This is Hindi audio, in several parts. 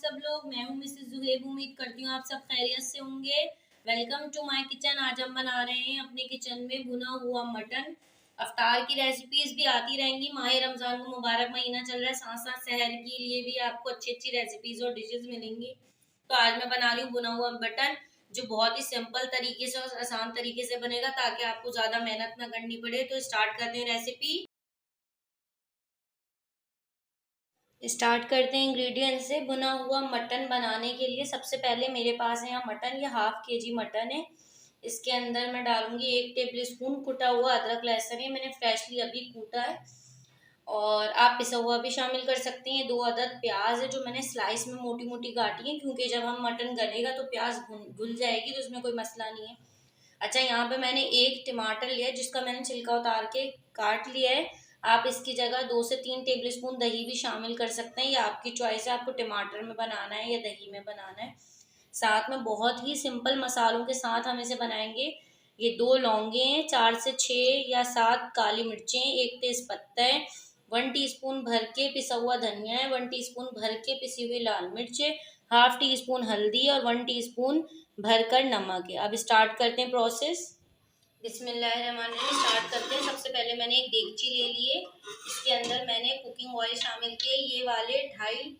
सब लोग। मैं हूँ मिसेस जुहेब। उम्मीद करती हूँ आप सब खैरियत से होंगे। Welcome to my kitchen. आज हम बना रहे हैं अपने किचन में भुना हुआ मटन। अफ्तार की रेसिपीज भी आती रहेंगी। माह रमजान का मुबारक महीना चल रहा है, साथ साथ सहर के लिए भी आपको अच्छी अच्छी रेसिपीज और डिशेज मिलेंगी। तो आज मैं बना रही हूँ भुना हुआ मटन, जो बहुत ही सिंपल तरीके से और आसान तरीके से बनेगा, ताकि आपको ज्यादा मेहनत ना करनी पड़े। तो स्टार्ट करते हैं रेसिपी। स्टार्ट करते हैं इंग्रेडिएंट से। भुना हुआ मटन बनाने के लिए सबसे पहले मेरे पास है यहाँ मटन, ये 1/2 kg मटन है। इसके अंदर मैं डालूंगी 1 टेबल स्पून कुटा हुआ अदरक लहसुन, ये मैंने फ्रेशली अभी कूटा है। और आप पिसा हुआ भी शामिल कर सकते हैं। 2 अदद प्याज है जो मैंने स्लाइस में मोटी मोटी काटी है, क्योंकि जब हम मटन गलेगा तो प्याज घुल जाएगी, तो उसमें कोई मसला नहीं है। अच्छा, यहाँ पे मैंने 1 टमाटर लिया है, जिसका मैंने छिलका उतार के काट लिया है। आप इसकी जगह 2 से 3 टेबल स्पून दही भी शामिल कर सकते हैं, या आपकी चॉइस है, आपको टमाटर में बनाना है या दही में बनाना है। साथ में बहुत ही सिंपल मसालों के साथ हम इसे बनाएंगे। ये 2 लौंगे हैं, 4 से 6 या 7 काली मिर्चें, 1 तेज पत्ता है, 1 टीस्पून भर के पिसा हुआ धनिया है, 1 टीस्पून भर के पिसी हुई लाल मिर्च है, हाफ टी स्पून हल्दी और 1 टीस्पून भरकर नमक है। अब स्टार्ट करते हैं प्रोसेस। बिस्मिल्लाहिर्रहमानिर्रहीम। स्टार्ट करते हैं। सबसे पहले मैंने एक देगची ले लिए, इसके अंदर मैंने कुकिंग ऑयल शामिल किए, ये वाले 2.5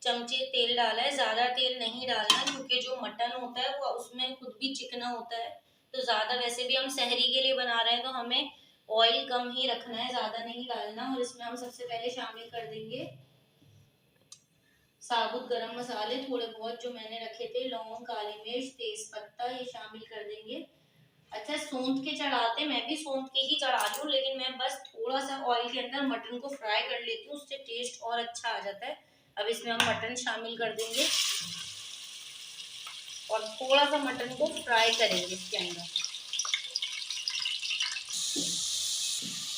चमचे तेल डाला है। ज़्यादा तेल नहीं डालना, क्योंकि जो मटन होता है वो उसमें खुद भी चिकना होता है, तो ज़्यादा, वैसे भी हम सहरी के लिए बना रहे हैं तो हमें ऑयल कम ही रखना है, ज़्यादा नहीं डालना। और इसमें हम सबसे पहले शामिल कर देंगे साबुत गरम मसाले थोड़े बहुत जो मैंने रखे थे, लौंग, काली मिर्च, तेज पत्ता, ये शामिल कर देंगे। अच्छा, सूंद के चढ़ाते, मैं भी सूंद के ही चढ़ा रही हूँ, लेकिन मैं बस थोड़ा सा ऑयल के अंदर मटन को फ्राई कर लेती हूँ, उससे टेस्ट और अच्छा आ जाता है। अब इसमें हम मटन शामिल कर देंगे और थोड़ा सा मटन को फ्राई करेंगे इसके अंदर।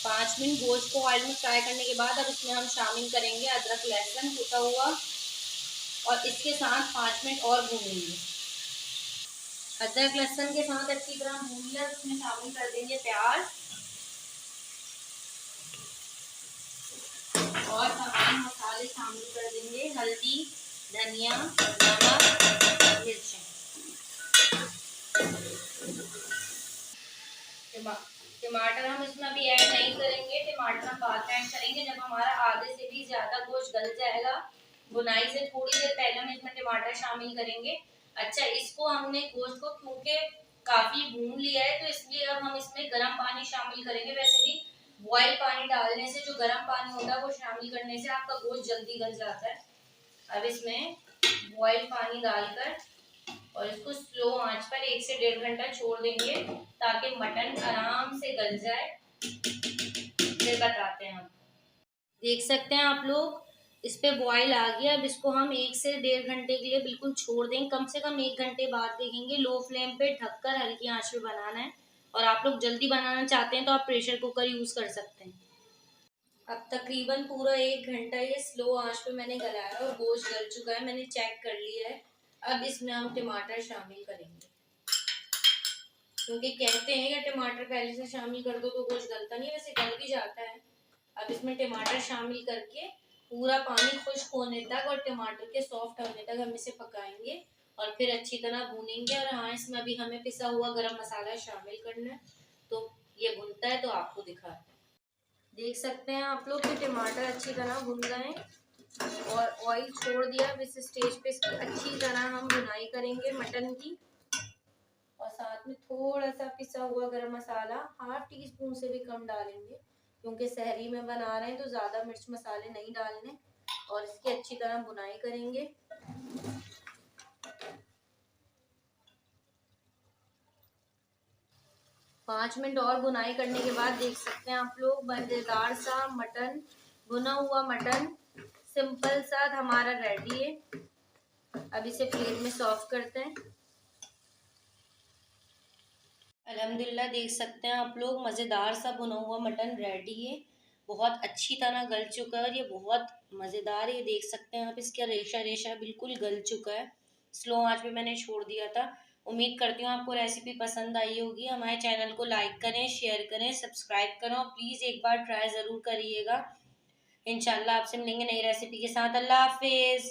5 मिनट गोश्त को ऑयल में फ्राई करने के बाद अब इसमें हम शामिल करेंगे अदरक लहसुन कुटा हुआ, और इसके साथ 5 मिनट और भूनेंगे। अदरक लहसुन के साथ अच्छी तरह भून लिया, उसमें शामिल कर देंगे प्याज और तमाम मसाले शामिल कर देंगे, हल्दी, धनिया, नमक, मिर्चें। टमाटर हम इसमें अभी ऐड नहीं करेंगे, टमाटर हम बाद में ऐड करेंगे जब हमारा आधे से भी ज्यादा गोश्त गल जाएगा। बुनाई से थोड़ी देर पहले हम इसमें टमाटर शामिल करेंगे। अच्छा, इसको हमने गोश्त को क्योंकि काफी भून लिया है, तो इसलिए अब हम इसमें गर्म पानी शामिल करेंगे। वैसे भी बॉयल पानी डालने से, जो गर्म पानी होता है वो शामिल करने से आपका गोश्त जल्दी गल जाता है। अब इसमें बॉयल पानी डालकर और इसको स्लो आंच पर 1 से 1.5 घंटा छोड़ देंगे, ताकि मटन आराम से गल जाए। फिर बताते हैं। हम देख सकते हैं आप लोग, इस पे बॉयल आ गया। अब इसको हम 1 से 1.5 घंटे के लिए बिल्कुल छोड़ देंगे। कम से कम 1 घंटे बाद देखेंगे। लो फ्लेम पे ढककर हल्की आंच पे बनाना है, और आप लोग जल्दी बनाना चाहते हैं तो आप प्रेशर कुकर यूज कर सकते हैं। अब तकरीबन पूरा 1 घंटा ये स्लो आंच पे मैंने गलाया और गोश्त गल चुका है, मैंने चेक कर लिया है। अब इसमें हम टमाटर शामिल करेंगे, क्योंकि कहते हैं कि टमाटर पहले से शामिल कर दो तो गोश्त गलता नहीं है, वैसे गल भी जाता है। अब इसमें टमाटर शामिल करके पूरा पानी खुश्क होने तक और टमाटर के सॉफ्ट होने तक हम इसे पकाएंगे और फिर अच्छी तरह भूनेंगे। और हाँ, इसमें अभी हमें पिसा हुआ गरम मसाला शामिल करना है, तो ये भुनता है तो आपको दिखा। देख सकते हैं आप लोग कि टमाटर अच्छी तरह भुन गए और ऑयल छोड़ दिया। अब इस स्टेज पे इसकी अच्छी तरह हम भुनाई करेंगे मटन की, और साथ में थोड़ा सा पिसा हुआ गरम मसाला, हाफ टी स्पून से भी कम डालेंगे, क्योंकि सहरी में बना रहे हैं तो ज़्यादा मिर्च मसाले नहीं डालने। और इसकी अच्छी तरह भुनाई करेंगे। 5 मिनट और भुनाई करने के बाद देख सकते हैं आप लोग, मज़ेदार सा मटन, भुना हुआ मटन सिंपल सा हमारा रेडी है। अब इसे प्लेट में सर्व करते हैं। अल्हम्दुलिल्लाह, देख सकते हैं आप लोग, मज़ेदार सा भुना हुआ मटन रेडी है। बहुत अच्छी तरह गल चुका है और ये बहुत मज़ेदार है। ये देख सकते हैं आप, इसका रेशा रेशा बिल्कुल गल चुका है। स्लो आंच पे मैंने छोड़ दिया था। उम्मीद करती हूँ आपको रेसिपी पसंद आई होगी। हमारे चैनल को लाइक करें, शेयर करें, सब्सक्राइब करें और प्लीज़ एक बार ट्राई ज़रूर करिएगा। इंशाल्लाह आपसे मिलेंगे नई रेसिपी के साथ। अल्लाह हाफिज़।